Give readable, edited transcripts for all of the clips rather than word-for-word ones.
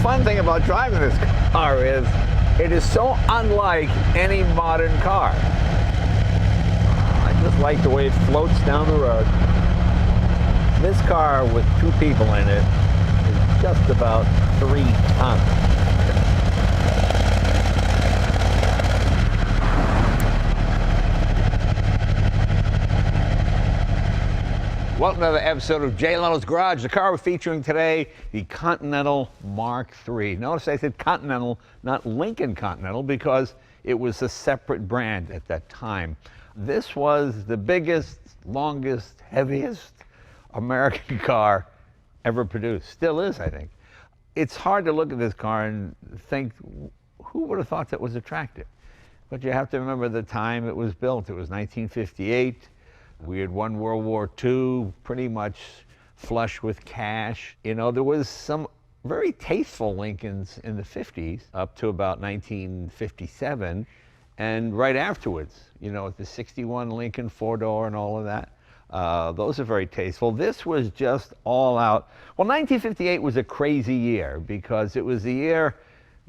fun thing about driving this car is it is so unlike any modern car. I just like the way it floats down the road. This car with two people in it is just about 3 tons. Welcome to another episode of Jay Leno's Garage. The car we're featuring today, the Continental Mark III. Notice I said Continental, not Lincoln Continental, because it was a separate brand at that time. This was the biggest, longest, heaviest American car ever produced. Still is, I think. It's hard to look at this car and think, who would have thought that was attractive? But you have to remember the time it was built. It was 1958. We had won World War II, pretty much flush with cash. You know, there was some very tasteful Lincolns in the 50s up to about 1957. And right afterwards, you know, the 61 Lincoln 4-door and all of that. Those are very tasteful. This was just all out. Well, 1958 was a crazy year because it was the year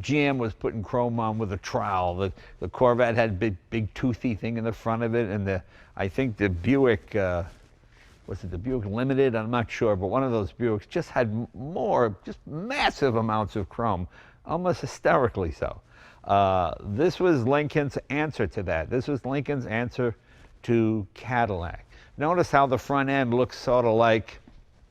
GM was putting chrome on with a trowel. The Corvette had big toothy thing in the front of it, and I think the Buick, was it the Buick Limited? I'm not sure, but one of those Buicks just had just massive amounts of chrome, almost hysterically so. This was Lincoln's answer to that. This was Lincoln's answer to Cadillac. Notice how the front end looks sort of like,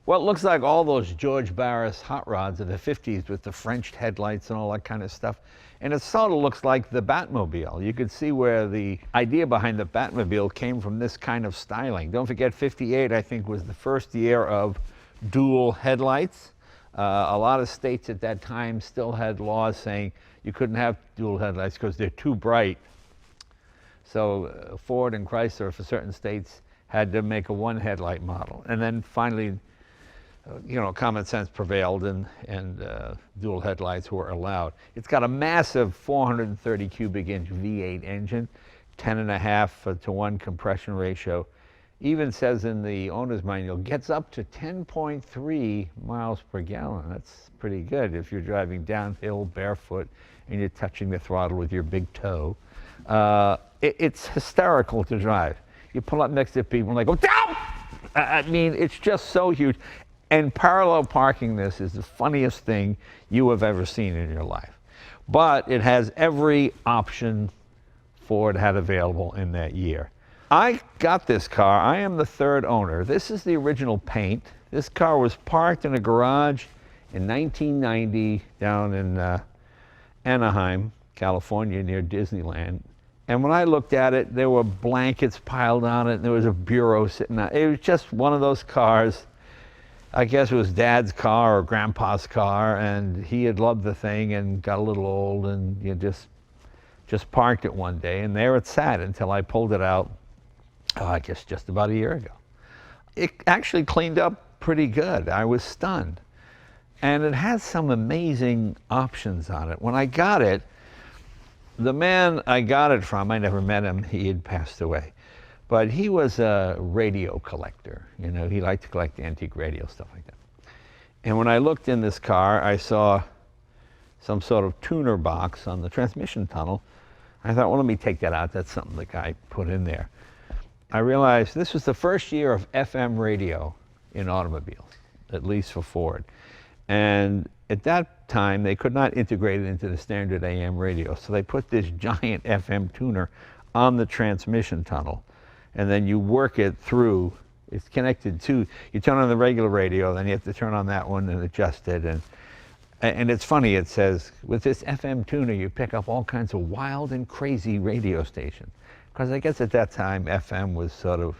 well, it looks like all those George Barris hot rods of the 50s with the Frenched headlights and all that kind of stuff. And it sort of looks like the Batmobile. You could see where the idea behind the Batmobile came from this kind of styling. Don't forget, 58, I think, was the first year of dual headlights. A lot of states at that time still had laws saying you couldn't have dual headlights because they're too bright. So Ford and Chrysler, for certain states, had to make a one headlight model. And then finally, you know, common sense prevailed and dual headlights were allowed. It's got a massive 430 cubic inch V8 engine, 10.5 to 1 compression ratio. Even says in the owner's manual, gets up to 10.3 miles per gallon. That's pretty good if you're driving downhill barefoot and you're touching the throttle with your big toe. It's hysterical to drive. You pull up next to people and they go, down! I mean, it's just so huge. And parallel parking this is the funniest thing you have ever seen in your life. But it has every option Ford had available in that year. I got this car. I am the third owner. This is the original paint. This car was parked in a garage in 1990 down in Anaheim, California, near Disneyland. And when I looked at it, there were blankets piled on it, and there was a bureau sitting on it. It was just one of those cars. I guess it was Dad's car or Grandpa's car, and he had loved the thing and got a little old, and you just parked it one day, and there it sat until I pulled it out, I guess just about a year ago. It actually cleaned up pretty good. I was stunned. And it has some amazing options on it. When I got it, the man I got it from, I never met him, he had passed away. But he was a radio collector. You know, he liked to collect antique radio, stuff like that. And when I looked in this car, I saw some sort of tuner box on the transmission tunnel. I thought, well, let me take that out. That's something the guy put in there. I realized this was the first year of FM radio in automobiles, at least for Ford. And at that time, they could not integrate it into the standard AM radio. So they put this giant FM tuner on the transmission tunnel. And then you work it through, it's connected to, you turn on the regular radio, then you have to turn on that one and adjust it. And it's funny, it says, with this FM tuner, you pick up all kinds of wild and crazy radio stations. Because I guess at that time, FM was sort of,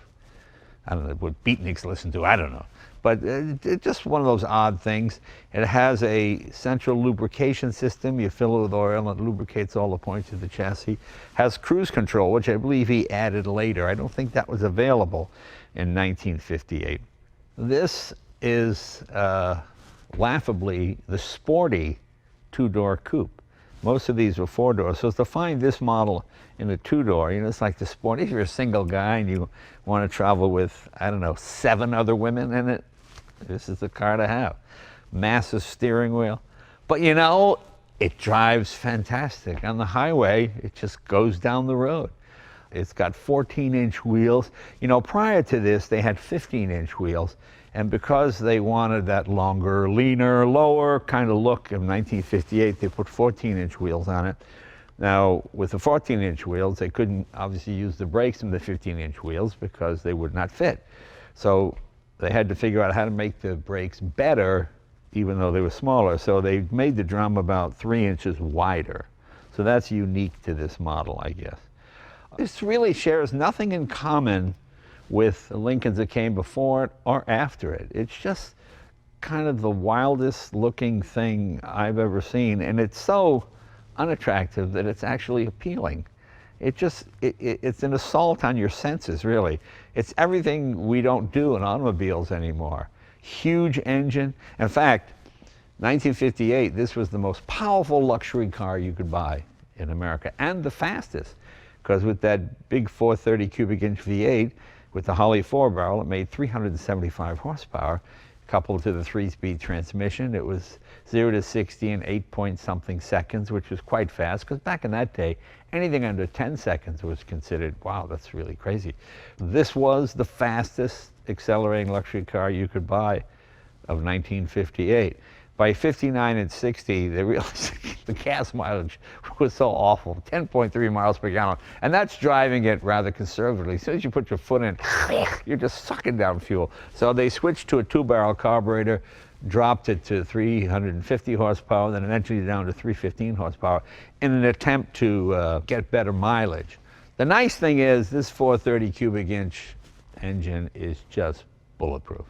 I don't know, what beatniks listened to, I don't know. But it's just one of those odd things. It has a central lubrication system. You fill it with oil and it lubricates all the points of the chassis. Has cruise control, which I believe he added later. I don't think that was available in 1958. This is laughably the sporty two-door coupe. Most of these were four-doors. So to find this model in a two-door, you know, it's like the sport. If you're a single guy and you want to travel with, I don't know, 7 other women in it, this is the car to have. Massive steering wheel. But you know, it drives fantastic. On the highway, it just goes down the road. It's got 14-inch wheels. You know, prior to this, they had 15-inch wheels. And because they wanted that longer, leaner, lower kind of look in 1958, they put 14-inch wheels on it. Now, with the 14-inch wheels, they couldn't obviously use the brakes in the 15-inch wheels because they would not fit. So they had to figure out how to make the brakes better, even though they were smaller. So they made the drum about 3 inches wider. So that's unique to this model, I guess. This really shares nothing in common with the Lincolns that came before it or after it. It's just kind of the wildest looking thing I've ever seen, and it's so unattractive that it's actually appealing. It's an assault on your senses, really. It's everything we don't do in automobiles anymore. Huge engine. In fact, 1958, this was the most powerful luxury car you could buy in America, and the fastest, because with that big 430 cubic inch V8 with the Holley 4-barrel, it made 375 horsepower. Coupled to the 3-speed transmission, it was 0 to 60 in 8-point-something seconds, which was quite fast, because back in that day, anything under 10 seconds was considered, wow, that's really crazy. This was the fastest accelerating luxury car you could buy of 1958. By 59 and 60, they realized the gas mileage was so awful, 10.3 miles per gallon. And that's driving it rather conservatively. As soon as you put your foot in, you're just sucking down fuel. So they switched to a 2-barrel carburetor, dropped it to 350 horsepower, then eventually down to 315 horsepower in an attempt to get better mileage. The nice thing is this 430 cubic inch engine is just bulletproof.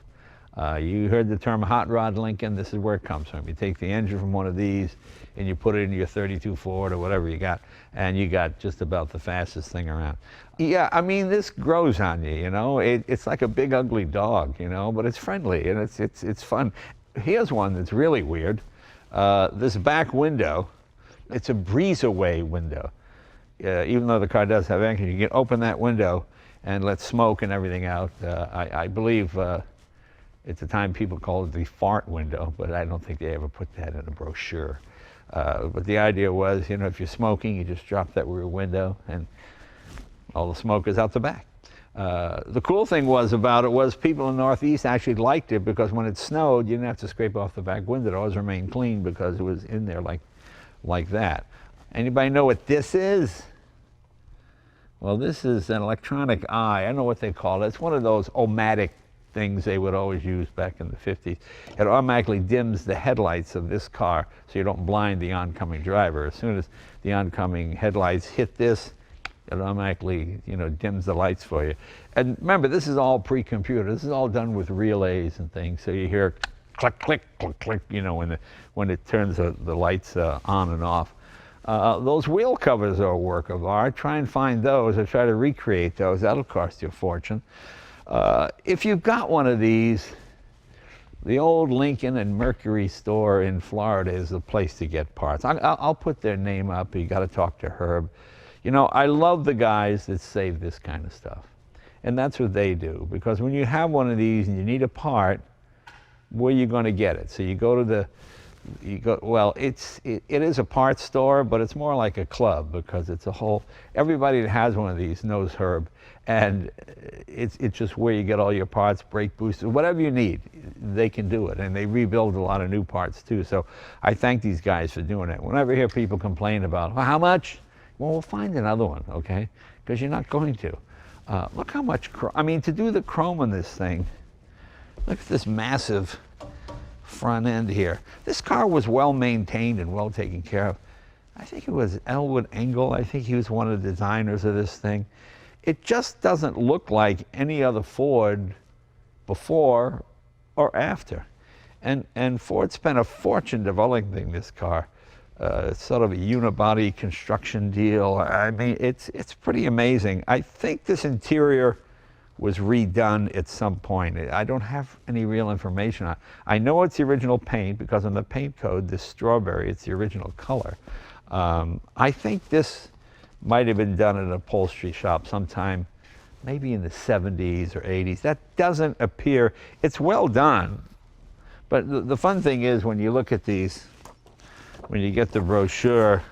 You heard the term hot rod Lincoln. This is where it comes from. You take the engine from one of these and you put it into your 32 Ford or whatever you got, and you got just about the fastest thing around. Yeah, I mean, this grows on you, you know. It's like a big ugly dog, you know, but it's friendly and it's fun. Here's one that's really weird. This back window, it's a Breezeway window. Even though the car does have air conditioning, you can open that window and let smoke and everything out. I believe at the time people called it the fart window, but I don't think they ever put that in a brochure. But the idea was, you know, if you're smoking, you just drop that rear window and all the smoke is out the back. The cool thing about it was people in the Northeast actually liked it because when it snowed, you didn't have to scrape off the back window. It always remained clean because it was in there like that. Anybody know what this is? Well, this is an electronic eye. I don't know what they call it. It's one of those O-matic things they would always use back in the 50s. It automatically dims the headlights of this car so you don't blind the oncoming driver. As soon as the oncoming headlights hit this, it automatically, you know, dims the lights for you. And remember, this is all pre-computer. This is all done with relays and things. So you hear click, click, click, click, you know, when it turns the lights on and off. Those wheel covers are a work of art. Try and find those or try to recreate those. That'll cost you a fortune. If you've got one of these, the old Lincoln and Mercury store in Florida is the place to get parts. I'll put their name up. You got to talk to Herb. You know, I love the guys that save this kind of stuff. And that's what they do. Because when you have one of these and you need a part, where are you going to get it? So you go to well, it is a parts store, but it's more like a club because it's a whole, everybody that has one of these knows Herb. And it's just where you get all your parts, brake boosters, whatever you need, they can do it. And they rebuild a lot of new parts too. So I thank these guys for doing it. Whenever I hear people complain about, well, how much? Well, we'll find another one, okay? Because you're not going to. Look how much chrome, I mean, to do the chrome on this thing, look at this massive front end here. This car was well maintained and well taken care of. I think it was Elwood Engel. I think he was one of the designers of this thing. It just doesn't look like any other Ford before or after. And Ford spent a fortune developing this car. It's sort of a unibody construction deal. I mean, it's pretty amazing. I think this interior was redone at some point. I don't have any real information on it. I know it's the original paint because on the paint code, this strawberry, it's the original color. I think this might have been done in an upholstery shop sometime, maybe in the 70s or 80s. That doesn't appear, it's well done. But the fun thing is when you look at these, when you get the brochure,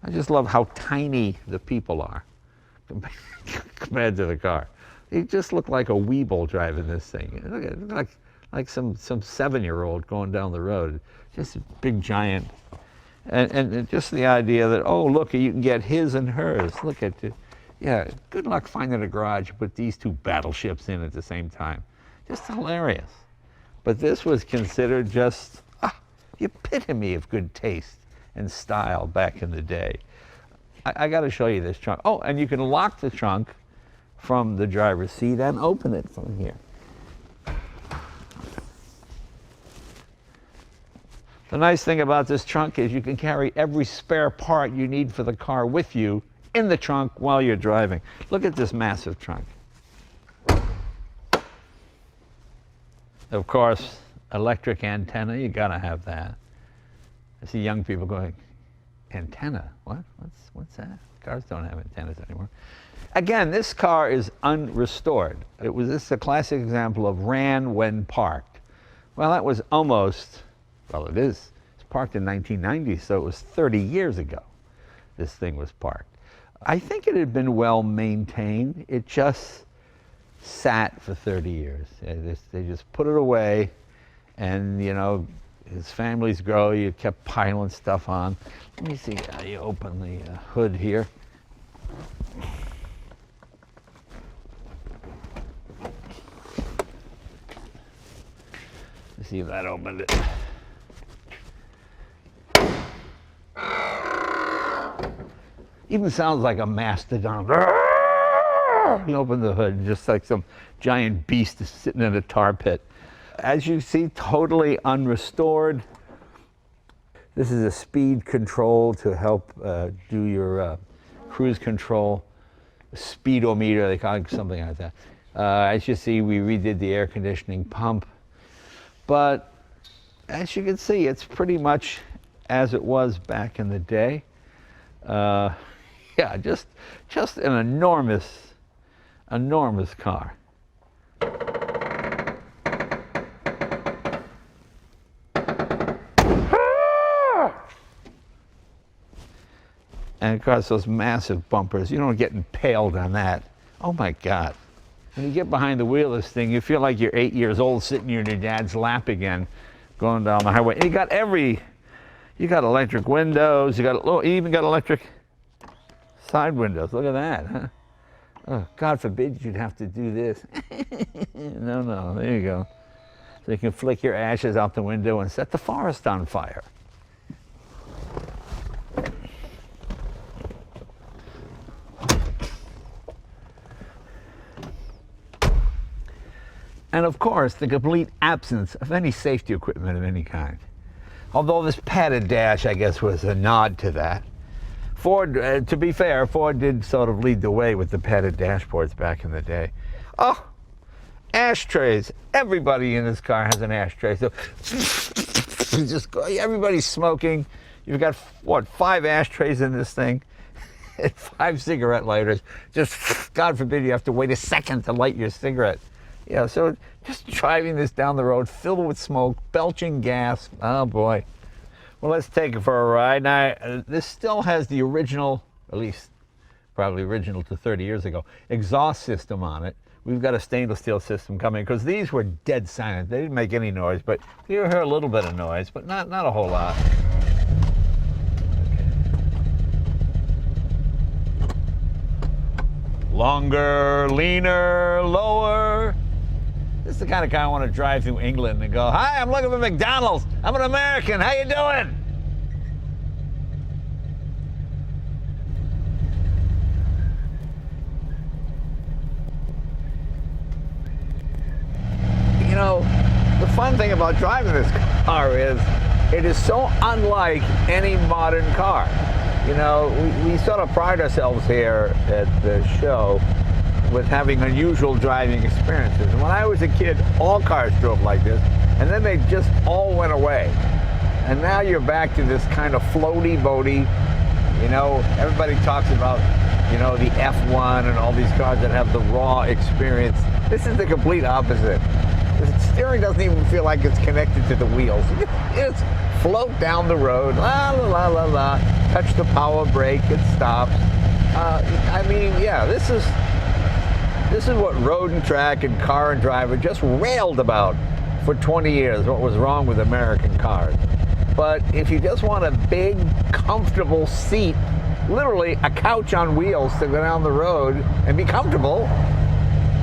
I just love how tiny the people are compared to the car. You just look like a weeble driving this thing. Look at it, like some 7-year-old going down the road. Just a big giant. And just the idea that, oh, look, you can get his and hers. Look at it. Yeah, good luck finding a garage to put these two battleships in at the same time. Just hilarious. But this was considered just the epitome of good taste and style back in the day. I got to show you this trunk. Oh, and you can lock the trunk from the driver's seat and open it from here. The nice thing about this trunk is you can carry every spare part you need for the car with you in the trunk while you're driving. Look at this massive trunk. Of course, electric antenna, you gotta have that. I see young people going, antenna? What? What's that? Cars don't have antennas anymore. Again, this car is unrestored. This is a classic example of ran when parked. Well, that was almost, well, it is. It's parked in 1990, so it was 30 years ago this thing was parked. I think it had been well maintained. It just sat for 30 years. They just put it away, and you know, as families grow, you kept piling stuff on. Let me see how you open the hood here. Let's see if that opened it. Even sounds like a mastodon. You open the hood, just like some giant beast is sitting in a tar pit. As you see, totally unrestored. This is a speed control to help do your cruise control. Speedometer, they call it something like that. As you see, we redid the air conditioning pump. But as you can see, it's pretty much as it was back in the day. Yeah, just an enormous car. And of course, those massive bumpers, you don't get impaled on that. Oh my God. When you get behind the wheel of this thing, you feel like you're 8 years old sitting in your dad's lap again, going down the highway. And you got electric windows, you even got electric side windows. Look at that, huh? Oh, God forbid you'd have to do this. No, there you go. So you can flick your ashes out the window and set the forest on fire. And of course, the complete absence of any safety equipment of any kind. Although this padded dash, I guess, was a nod to that. Ford, to be fair, Ford did sort of lead the way with the padded dashboards back in the day. Oh, ashtrays. Everybody in this car has an ashtray. So everybody's smoking. You've got, what, 5 ashtrays in this thing? And 5 cigarette lighters. Just, God forbid, you have to wait a second to light your cigarette. Yeah, so just driving this down the road, filled with smoke, belching gas. Oh, boy. Well, let's take it for a ride. Now, this still has the original, at least probably original to 30 years ago, exhaust system on it. We've got a stainless steel system coming, because these were dead silent. They didn't make any noise, but you hear a little bit of noise, but not a whole lot. Longer, leaner, lower. This is the kind of car I want to drive through England and go, hi, I'm looking for McDonald's. I'm an American. How you doing? You know, the fun thing about driving this car is it is so unlike any modern car. You know, we sort of pride ourselves here at the show with having unusual driving experiences. And when I was a kid, all cars drove like this, and then they just all went away. And now you're back to this kind of floaty boaty. You know, everybody talks about, you know, the F1 and all these cars that have the raw experience. This is the complete opposite. The steering doesn't even feel like it's connected to the wheels. It's float down the road, la la la la la, touch the power brake, it stops. I mean, yeah, this is what Road and Track and Car and Driver just railed about for 20 years, what was wrong with American cars. But if you just want a big, comfortable seat, literally a couch on wheels to go down the road and be comfortable,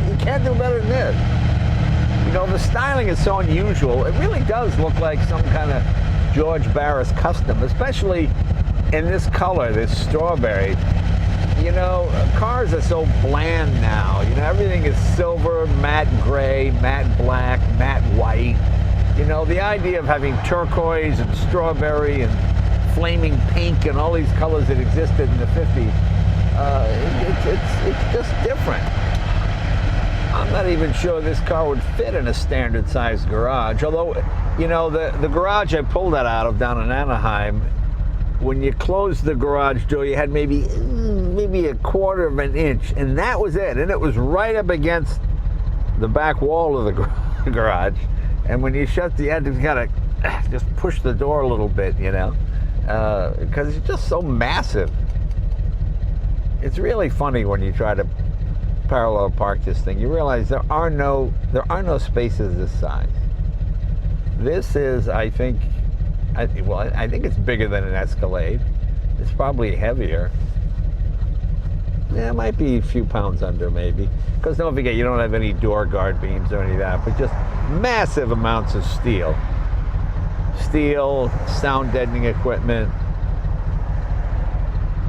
you can't do better than this. You know, the styling is so unusual. It really does look like some kind of George Barris custom, especially in this color, this strawberry. You know, cars are so bland now. You know, everything is silver, matte gray, matte black, matte white. You know, the idea of having turquoise and strawberry and flaming pink and all these colors that existed in the 50s, it's just different. I'm not even sure this car would fit in a standard sized garage. Although, you know, the garage I pulled that out of down in Anaheim, when you closed the garage door, you had maybe a quarter of an inch, and that was it. And it was right up against the back wall of the garage. And when you shut the end, you gotta just push the door a little bit, you know, because it's just so massive. It's really funny when you try to parallel park this thing. You realize there are no spaces this size. This is, I think it's bigger than an Escalade. It's probably heavier. Yeah, it might be a few pounds under, maybe. Because don't forget, you don't have any door guard beams or any of that, but just massive amounts of steel. Steel, sound deadening equipment.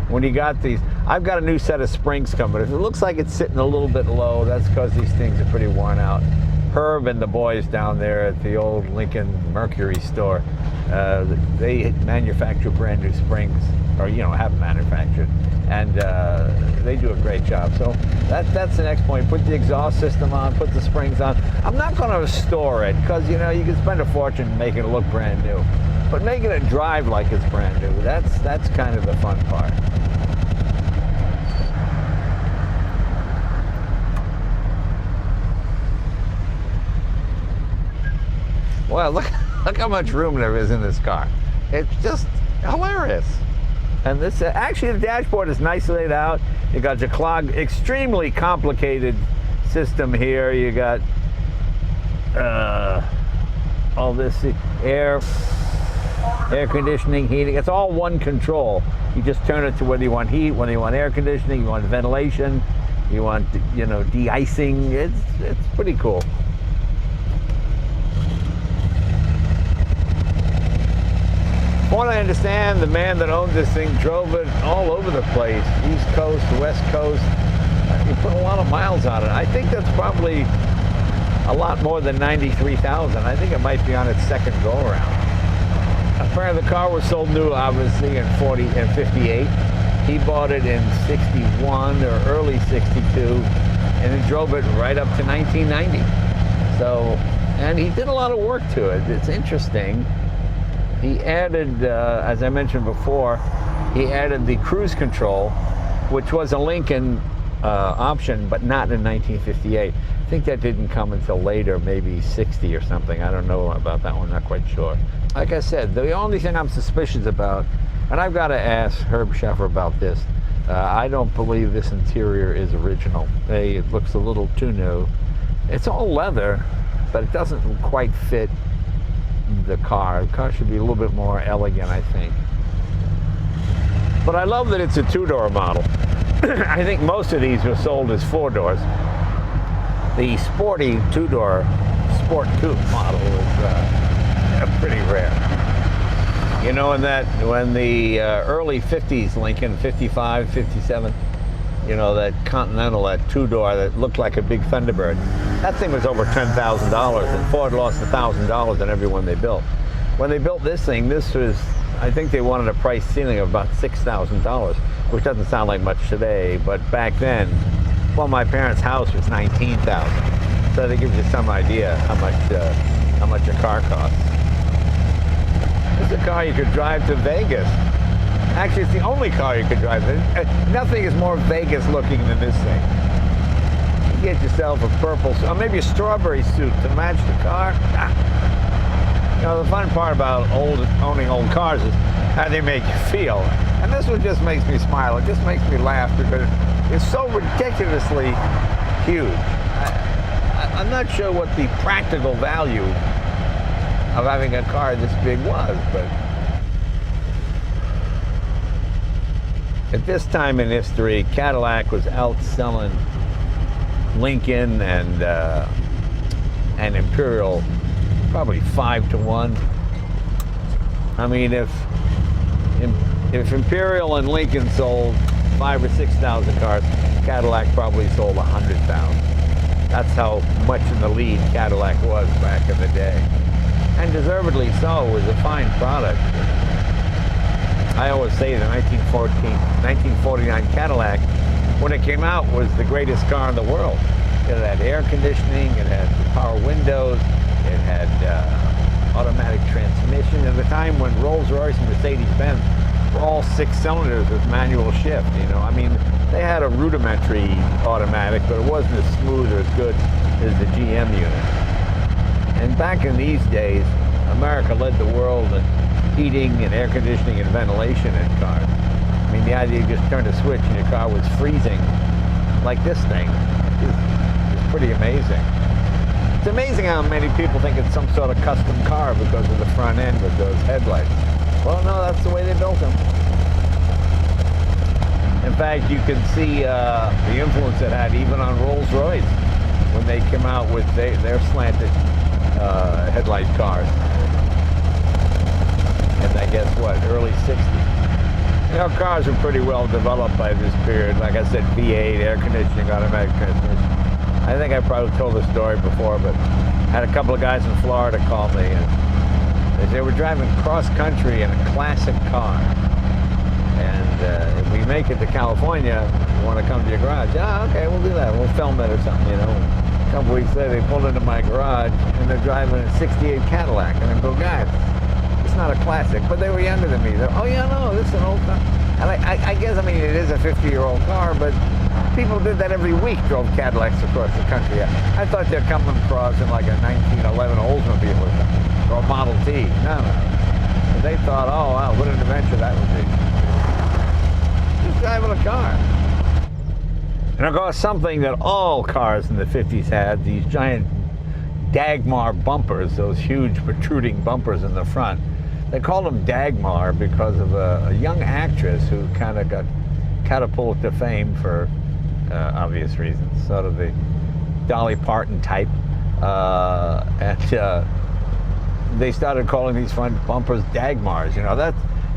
When you got these, I've got a new set of springs coming. If it looks like it's sitting a little bit low, that's because these things are pretty worn out. Herb and the boys down there at the old Lincoln Mercury store, they manufacture brand new springs, or have manufactured, and they do a great job. So that's the next point. Put the exhaust system on, put the springs on. I'm not going to restore it because you can spend a fortune making it look brand new, but making it drive like it's brand new, that's kind of the fun part. Well, look how much room there is in this car. It's just hilarious. And this, actually the dashboard is nicely laid out. You got your extremely complicated system here. You got all this air conditioning, heating. It's all one control. You just turn it to whether you want heat, whether you want air conditioning, you want ventilation, you want, de-icing. It's pretty cool. From what I understand, the man that owned this thing drove it all over the place, East Coast, West Coast. He put a lot of miles on it. I think that's probably a lot more than 93,000. I think it might be on its second go-around. Apparently the car was sold new, obviously, in 58. He bought it in 61 or early 62, and then drove it right up to 1990. So, and he did a lot of work to it. It's interesting. He added, as I mentioned before, he added the cruise control, which was a Lincoln option, but not in 1958. I think that didn't come until later, maybe 60 or something. I don't know about that one, not quite sure. Like I said, the only thing I'm suspicious about, and I've got to ask Herb Scheffer about this, I don't believe this interior is original. It looks a little too new. It's all leather, but it doesn't quite fit the car. The car should be a little bit more elegant, I think. But I love that it's a two-door model. I think most of these were sold as four doors. The sporty two-door Sport Coupe model is pretty rare. When the early 50s Lincoln, 55, 57, that Continental, that two-door that looked like a big Thunderbird, that thing was over $10,000, and Ford lost $1,000 on every one they built. When they built this thing, I think they wanted a price ceiling of about $6,000, which doesn't sound like much today, but back then, well, my parents' house was $19,000, so that gives you some idea how much a car costs. This is a car you could drive to Vegas. Actually, it's the only car you could drive. Nothing is more Vegas looking than this thing. You get yourself a purple, or maybe a strawberry suit to match the car. know, the fun part about owning old cars is how they make you feel. And this one just makes me smile. It just makes me laugh because it's so ridiculously huge. I'm not sure what the practical value of having a car this big was, but at this time in history, Cadillac was outselling Lincoln and Imperial probably 5-1. I mean, if Imperial and Lincoln sold 5,000 or 6,000 cars, Cadillac probably sold 100,000. That's how much in the lead Cadillac was back in the day. And deservedly so. It was a fine product. I always say the 1949 Cadillac, when it came out, was the greatest car in the world. It had air conditioning, it had power windows, it had automatic transmission. At the time when Rolls-Royce and Mercedes-Benz were all 6 cylinders with manual shift, you know. I mean, they had a rudimentary automatic, but it wasn't as smooth or as good as the GM unit. And back in these days, America led the world in heating and air conditioning and ventilation in cars. I mean, the idea you just turned a switch and your car was freezing like this thing is pretty amazing. It's amazing how many people think it's some sort of custom car because of the front end with those headlights. Well, no, that's the way they built them. In fact, you can see the influence it had even on Rolls-Royce when they came out with their slanted headlight cars. And I guess what, early 60s. You know, cars were pretty well developed by this period. Like I said, V8, air conditioning, automatic transmission. I think I probably told the story before, but I had a couple of guys in Florida call me, and they were driving cross country in a classic car. And if we make it to California, you want to come to your garage? Ah, okay, we'll do that. We'll film it or something, you know. A couple weeks later, they pulled into my garage, and they're driving a '68 Cadillac. And I go, guys, it's not a classic, but they were younger than me. They're, oh yeah, no, this is an old car. And I guess, I mean, it is a 50-year-old car, but people did that every week, drove Cadillacs across the country. I thought they're coming across in like a 1911 Oldsmobile or something, or a Model T. No. And they thought, oh wow, what an adventure that would be. Just driving a car. And of course, something that all cars in the 50s had, these giant Dagmar bumpers, those huge protruding bumpers in the front. They called them Dagmar because of a young actress who kind of got catapulted to fame for obvious reasons, sort of the Dolly Parton type. They started calling these front bumpers Dagmars. You know,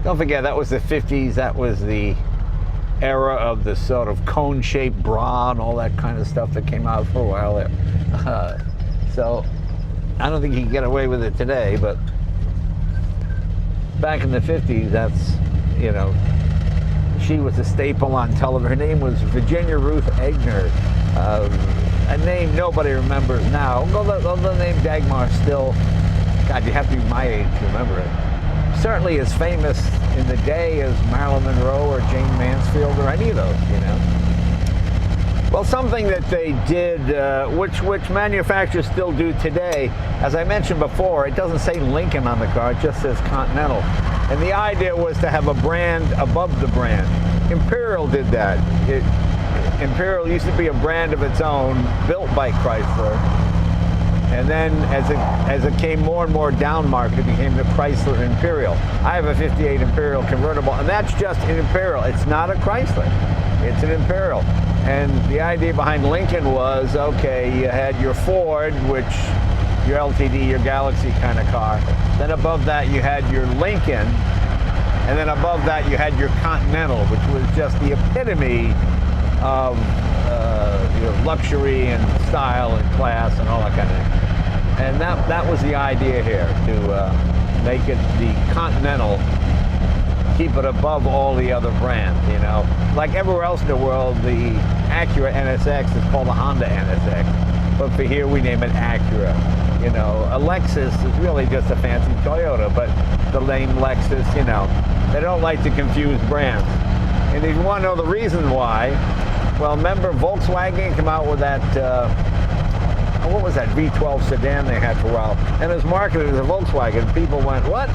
don't forget, that was the 50s. That was the era of the sort of cone-shaped bra and all that kind of stuff that came out for a while there. So I don't think you can get away with it today, but back in the 50s, that's, you know, she was a staple on television. Her name was Virginia Ruth Egner, a name nobody remembers now. Although the name Dagmar still, God, you have to be my age to remember it. Certainly as famous in the day as Marilyn Monroe or Jane Mansfield or any of those, you know. Well, something that they did, which manufacturers still do today, as I mentioned before, it doesn't say Lincoln on the car, it just says Continental. And the idea was to have a brand above the brand. Imperial did that. Imperial used to be a brand of its own, built by Chrysler. And then as it came more and more down market, it became the Chrysler Imperial. I have a '58 Imperial convertible, and that's just an Imperial. It's not a Chrysler. It's an Imperial. And the idea behind Lincoln was, okay, you had your Ford, which your LTD, your Galaxy kind of car. Then above that, you had your Lincoln. And then above that, you had your Continental, which was just the epitome of you know, luxury and style and class and all that kind of thing. And that was the idea here, to make it the Continental, keep it above all the other brands, you know. Like everywhere else in the world, the Acura NSX is called the Honda NSX. But for here, we name it Acura. You know, a Lexus is really just a fancy Toyota, but the name Lexus, you know, they don't like to confuse brands. And if you want to know the reason why, well, remember Volkswagen came out with that, what was that V12 sedan they had for a while, and it was marketed as a Volkswagen. People went, what?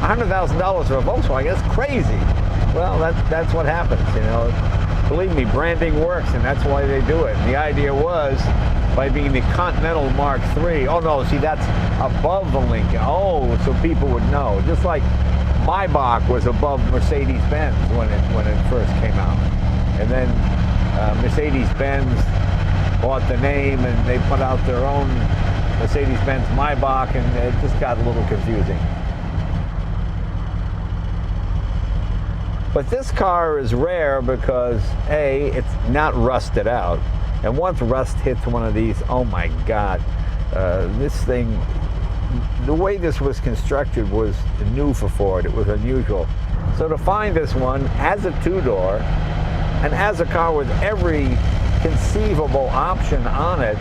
$100,000 for a Volkswagen? That's crazy. Well, that's what happens, you know. Believe me, branding works, and that's why they do it. And the idea was, by being the Continental Mark III, oh no, see, that's above the Lincoln. Oh, so people would know. Just like Maybach was above Mercedes-Benz when it first came out. And then Mercedes-Benz bought the name, and they put out their own Mercedes-Benz Maybach, and it just got a little confusing. But this car is rare because, A, it's not rusted out. And once rust hits one of these, oh my God, this thing, the way this was constructed was new for Ford. It was unusual. So to find this one as a two-door and as a car with every conceivable option on it,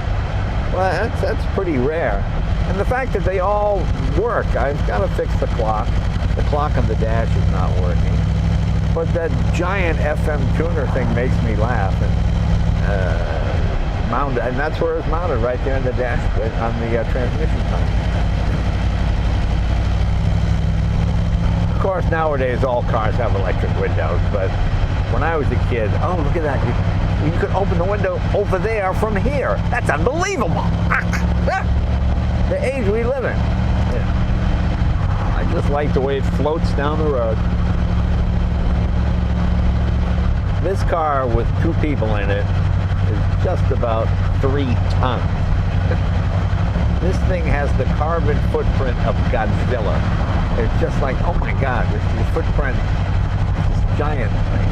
well, that's pretty rare. And the fact that they all work, I've got to fix the clock. The clock on the dash is not working. But that giant FM tuner thing makes me laugh. And that's where it's mounted, right there in the dash on the transmission side. Of course, nowadays all cars have electric windows, but when I was a kid, oh, look at that. You could open the window over there from here. That's unbelievable. The age we live in. Yeah. I just like the way it floats down the road. This car with two people in it is just about 3 tons. This thing has the carbon footprint of Godzilla. It's just like, oh my God, this footprint, this giant thing.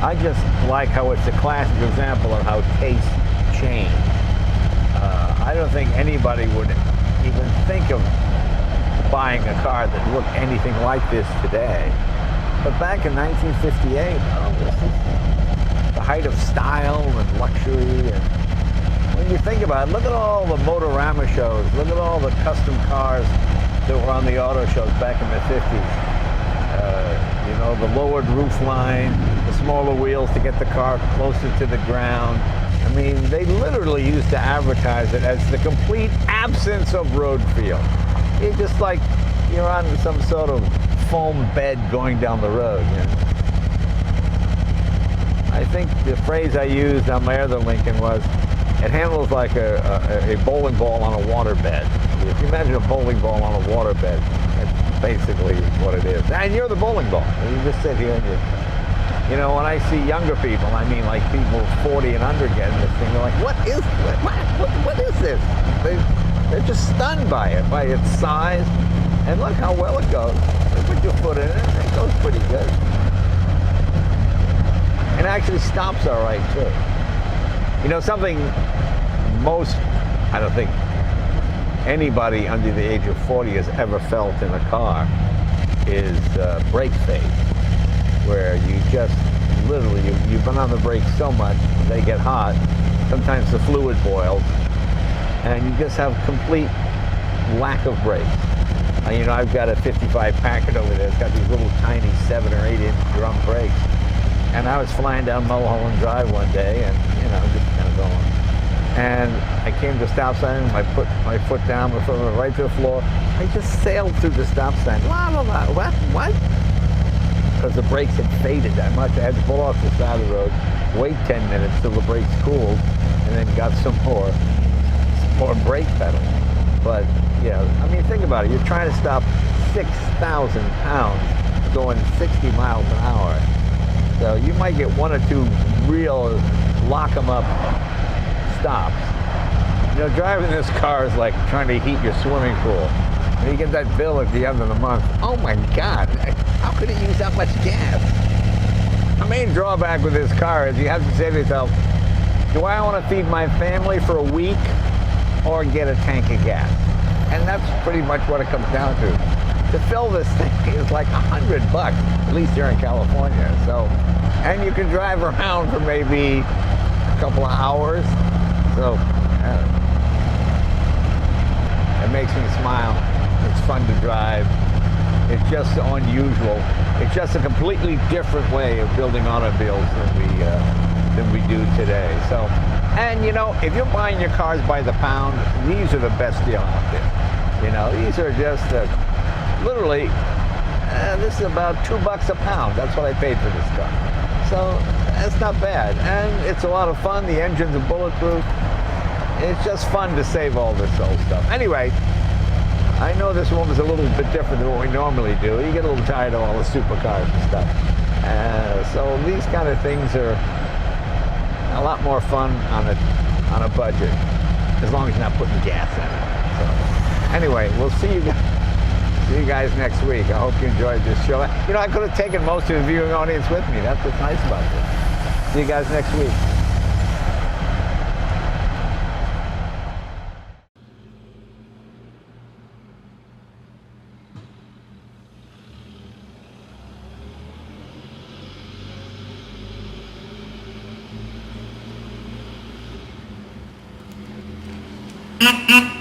I just like how it's a classic example of how tastes change. I don't think anybody would even think of buying a car that looked anything like this today. But back in 1958, oh, this is the height of style and luxury. And when you think about it, look at all the Motorama shows. Look at all the custom cars that were on the auto shows back in the 50s. You know, the lowered roof line, the smaller wheels to get the car closer to the ground. I mean, they literally used to advertise it as the complete absence of road feel. It's just like you're on some sort of foam bed going down the road. You know? I think the phrase I used on my other Lincoln was, it handles like a bowling ball on a water bed. If you imagine a bowling ball on a water bed, that's basically what it is. And you're the bowling ball. You just sit here and you know, when I see younger people, I mean like people 40 and under getting this thing, they're like, what is this? They're just stunned by it, by its size. And look how well it goes. You put your foot in it, it goes pretty good. And actually stops all right too. You know, something I don't think anybody under the age of 40 has ever felt in a car is brake fade, where you just literally, you've been on the brakes so much, they get hot, sometimes the fluid boils, and you just have complete lack of brakes. You know, I've got a 55 Packard over there. It's got these little tiny 7 or 8 inch drum brakes. And I was flying down Mulholland Drive one day, and you know, just kind of going. And I came to a stop sign, and I put my foot down, my foot went right to the floor. I just sailed through the stop sign. What? Because the brakes had faded that much. I had to pull off the side of the road, wait 10 minutes till the brakes cooled, and then got some more brake pedal. But yeah, I mean, think about it. You're trying to stop 6,000 pounds going 60 miles an hour. So you might get 1 or 2 real lock 'em up stops. You know, driving this car is like trying to heat your swimming pool. When you get that bill at the end of the month, oh my God, how could it use that much gas? The main drawback with this car is you have to say to yourself, do I want to feed my family for a week or get a tank of gas? And that's pretty much what it comes down to. To fill this thing is like $100, at least here in California. So, and you can drive around for maybe a couple of hours. So, it makes me smile. It's fun to drive. It's just unusual. It's just a completely different way of building automobiles than we do today. So, and you know, if you're buying your cars by the pound, these are the best deal out there. You know, these are just literally, this is about $2 a pound. That's what I paid for this car. So that's not bad, and it's a lot of fun. The engines are bulletproof. It's just fun to save all this old stuff. Anyway, I know this one is a little bit different than what we normally do. You get a little tired of all the supercars and stuff. So these kind of things are a lot more fun on a budget, as long as you're not putting gas in it. So anyway, we'll see you guys next week. I hope you enjoyed this show. You know, I could have taken most of the viewing audience with me. That's what's nice about this. See you guys next week. Mm-hmm.